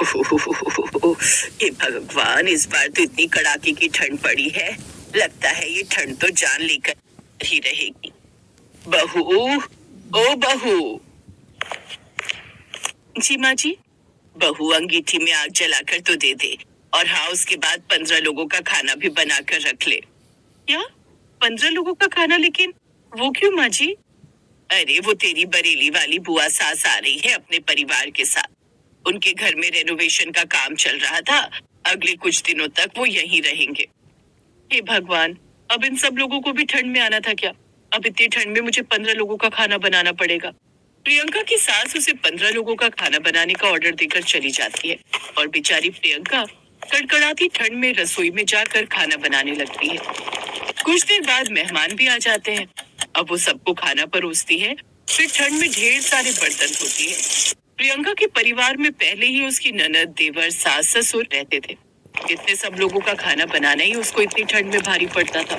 हे भगवान, इस बार तो इतनी कड़ाके की ठंड पड़ी है। लगता है ये ठंड तो जान लेकर ही रहेगी। बहू, ओ बहू। जी माँ जी। बहू, अंगीठी में आग जलाकर तो दे दे, और हाँ, उसके बाद 15 लोगों का खाना भी बनाकर रख ले। क्या? 15 लोगों का खाना? लेकिन वो क्यों माँ जी? अरे, वो तेरी बरेली वाली बुआ सास आ रही है अपने परिवार के साथ। उनके घर में रेनोवेशन का काम चल रहा था। अगले कुछ दिनों तक वो यहीं रहेंगे। हे भगवान, अब इन सब लोगों को भी ठंड में आना था क्या? अब इतनी ठंड में मुझे 15 लोगों का खाना बनाना पड़ेगा। प्रियंका की सास उसे 15 लोगों का खाना बनाने का ऑर्डर देकर चली जाती है, और बेचारी प्रियंका कड़कड़ाती ठंड में रसोई में जाकर खाना बनाने लगती है। कुछ देर बाद मेहमान भी आ जाते हैं। अब वो सबको खाना परोसती है, फिर ठंड में ढेर सारे बर्तन धोती है। प्रियंका के परिवार में पहले ही उसकी ननद, देवर, सास, ससुर रहते थे। इतने सब लोगों का खाना बनाना ही उसको इतनी ठंड में भारी पड़ता था।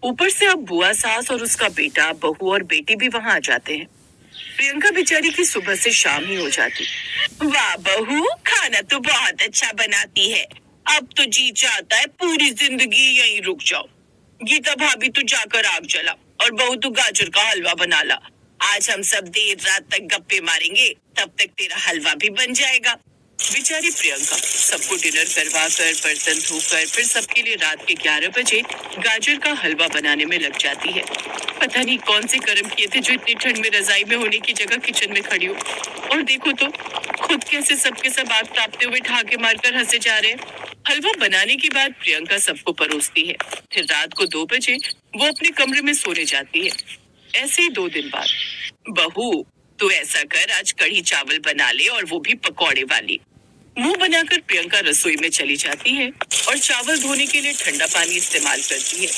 ऊपर से अब बुआ सास और उसका बेटा, बहू और बेटी भी वहां आ जाते हैं। प्रियंका बेचारी की सुबह से शाम ही हो जाती। वाह बहू, खाना तो बहुत अच्छा बनाती है। अब तो जी चाहता है पूरी जिंदगी यहीं रुक जाओ। गीता भाभी तो जाकर आग जला, और बहू तो गाजर का हलवा बना ला। आज हम सब देर रात तक गप्पे मारेंगे, तब तक तेरा हलवा भी बन जाएगा। बेचारी प्रियंका सबको डिनर करवा कर, बर्तन धोकर, फिर सबके लिए रात के 11 बजे गाजर का हलवा बनाने में लग जाती है। पता नहीं कौन से कर्म किए थे जो इतनी ठंड में रजाई में होने की जगह किचन में खड़ी हो। और देखो तो खुद कैसे सबके सब आग तापते हुए ठहाके मारकर हंसे जा रहे हैं। हलवा बनाने के बाद प्रियंका सबको परोसती है। फिर रात को 2 बजे वो अपने कमरे में सोने जाती है। ऐसे ही 2 दिन बाद, बहू तू ऐसा कर, आज कढ़ी चावल बना ले, और वो भी पकौड़े वाली। मुंह बनाकर प्रियंका रसोई में चली जाती है और चावल धोने के लिए ठंडा पानी इस्तेमाल करती है।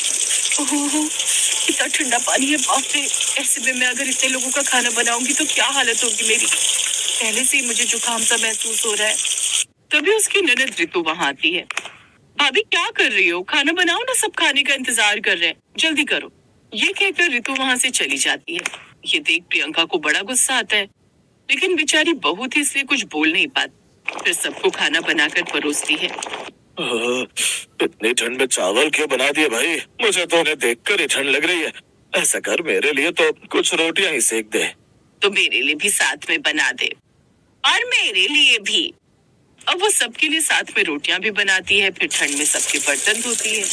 ओहो, इतना ठंडा पानी है, बाप रे। ऐसे में मैं अगर इतने लोगों का खाना बनाऊंगी तो क्या हालत होगी मेरी। पहले से ही मुझे जुकाम सा महसूस हो रहा है। तभी उसकी ननद रितु वहां आती है। भाभी क्या कर रही हो? खाना बनाओ ना, सब खाने का इंतजार कर रहे हैं, जल्दी करो। ये कहकर रितु वहां से चली जाती है। ये देख प्रियंका को बड़ा गुस्सा आता है, लेकिन बेचारी बहू थी इसलिए कुछ बोल नहीं पाती। फिर सबको खाना बनाकर परोसती है। इतनी ठंड में चावल क्यों बना दिए भाई? मुझे तो उन्हें देखकर ही ठंड लग रही है। ऐसा कर, मेरे लिए तो कुछ रोटियां ही सेक दे। तो मेरे लिए भी साथ में बना दे, और मेरे लिए भी। अब वो सबके लिए साथ में रोटियां भी बनाती है, फिर ठंड में सबके बर्तन धोती है।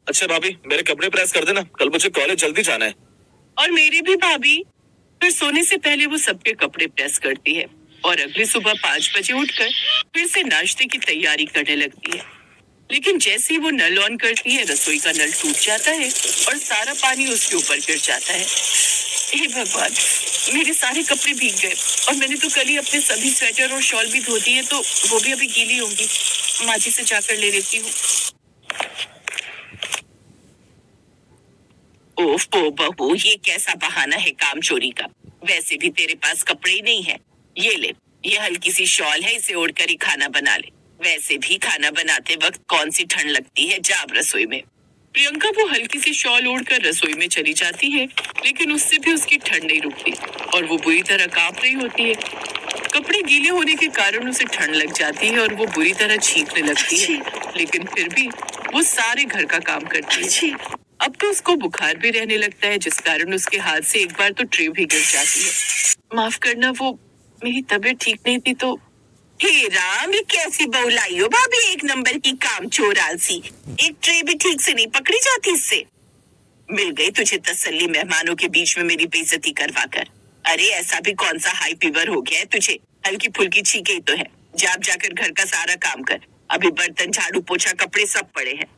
अच्छा भाभी, मेरे कपड़े प्रेस कर देना, कल मुझे कॉलेज जल्दी जाना है। और मेरे भी भाभी। फिर सोने से पहले वो सबके कपड़े प्रेस करती है, और अगली सुबह 5 बजे उठकर फिर से नाश्ते की तैयारी करने लगती है। लेकिन जैसे ही वो नल ऑन करती है, रसोई का नल टूट जाता है और सारा पानी उसके ऊपर गिर जाता है। हे भगवान, मेरे सारे कपड़े भीग गए, और मैंने तो कल ही अपने सभी स्वेटर और शॉल भी धो दिए, तो वो भी अभी गीली होंगी। माँ जी से जाकर ले लेती हूँ। ओफो बहू, ये कैसा बहाना है काम चोरी का? वैसे भी तेरे पास कपड़े ही नहीं है। ये ले, ये हल्की सी शॉल है, इसे ओढ़कर ही खाना बना ले। वैसे भी खाना बनाते वक्त कौन सी ठंड लगती है, जा रसोई में। प्रियंका वो हल्की सी शॉल ओढ़कर रसोई में चली जाती है, लेकिन उससे भी उसकी ठंड नहीं रुकती, और वो बुरी तरह कांप रही होती है। कपड़े गीले होने के कारण उसे ठंड लग जाती है और वो बुरी तरह छींकने लगती है, लेकिन फिर भी वो सारे घर का काम करती है। अब तो उसको बुखार भी रहने लगता है, जिस कारण उसके हाथ से एक बार तो ट्रे भी गिर जाती है। माफ करना, वो मेरी तबीयत ठीक नहीं थी तो। हे राम, ये कैसी बहू लाई हो भाभी, एक नंबर की काम चोर आलसी। एक ट्रे भी ठीक से नहीं पकड़ी जाती इससे। मिल गई तुझे तसल्ली मेहमानों के बीच में मेरी बेइज्जती करवा कर। अरे ऐसा भी कौन सा हाई फीवर हो गया है तुझे? हल्की फुल्की छींके ही तो है। जाकर घर का सारा काम कर। अभी बर्तन, झाड़ू, पोछा, कपड़े सब पड़े हैं।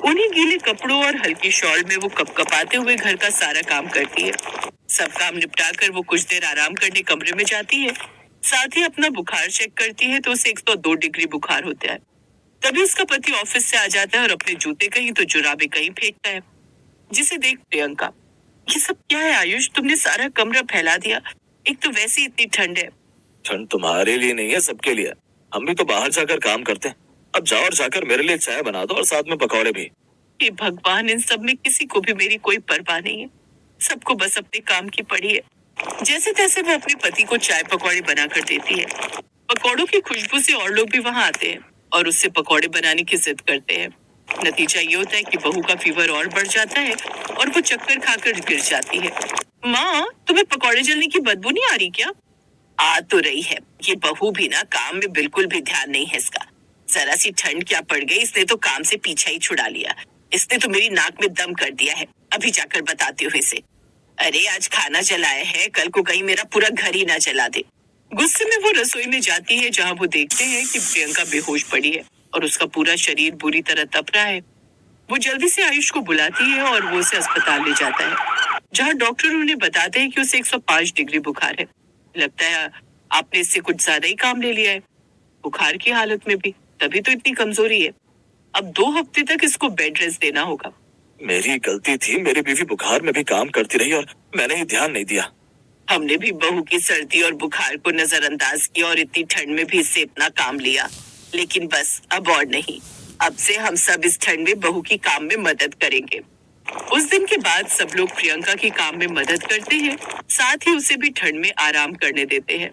उन्हीं गीले कपड़ों और हल्की शॉल में वो कपकपाते हुए घर का सारा काम करती है। सब काम निपटा कर वो कुछ देर आराम करने कमरे में जाती है। साथ ही अपना बुखार चेक करती है तो उसे 102 डिग्री बुखार होता है। तभी उसका पति ऑफिस से आ जाता है और अपने जूते कहीं तो जुराबे कहीं फेंकता है, जिसे देख प्रियंका, ये सब क्या है आयुष? तुमने सारा कमरा फैला दिया। एक तो वैसे ही इतनी ठंड है। ठंड तुम्हारे लिए नहीं है, सबके लिए। हम भी तो बाहर जाकर काम करते हैं। अब जाओ और जाकर मेरे लिए चाय बना दो, और साथ में पकौड़े भी। हे भगवान, इन सब में किसी को भी मेरी कोई परवाह नहीं है। सबको बस अपने काम की पड़ी है। जैसे तैसे वो अपने पति को चाय पकौड़े बनाकर देती है। पकौड़ों की खुशबू से और लोग भी वहां आते हैं और उससे पकौड़े बनाने की जिद करते हैं। नतीजा ये होता है कि बहू का फीवर और बढ़ जाता है और वो चक्कर खाकर गिर जाती है। माँ, तुम्हें पकौड़े जलने की बदबू नहीं आ रही क्या? आ तो रही है। ये बहू भी ना काम में बिल्कुल भी ध्यान नहीं है इसका। जरा सी ठंड क्या पड़ गई, इसने तो काम से पीछा ही छुड़ा लिया। इसने तो मेरी नाक में दम कर दिया है। अभी जाकर बताती हूँ इसे। अरे आज खाना जलाया है, कल को कहीं मेरा पूरा घर ही ना जला दे। गुस्से में वो रसोई में जाती है जहाँ वो देखते हैं कि प्रियंका बेहोश पड़ी है और उसका पूरा शरीर बुरी तरह तप रहा है। वो जल्दी से आयुष को बुलाती है और वो उसे अस्पताल ले जाता है जहाँ डॉक्टर उन्हें बताते हैं कि उसे 105 डिग्री बुखार है। लगता है आपने इससे कुछ ज्यादा ही काम ले लिया है। बुखार की हालत में भी, तभी तो इतनी कमजोरी है। अब 2 हफ्ते तक इसको बेड रेस्ट देना होगा। मेरी गलती थी, मेरी बीवी बुखार में भी काम करती रही और मैंने ही ध्यान नहीं दिया। हमने भी बहू की सर्दी और बुखार को नजरअंदाज किया और इतनी ठंड में भी इससे इतना काम लिया। लेकिन बस अब और नहीं। अब से हम सब इस ठंड में बहू की काम में मदद करेंगे। उस दिन के बाद सब लोग प्रियंका की काम में मदद करते हैं, साथ ही उसे भी ठंड में आराम करने देते हैं।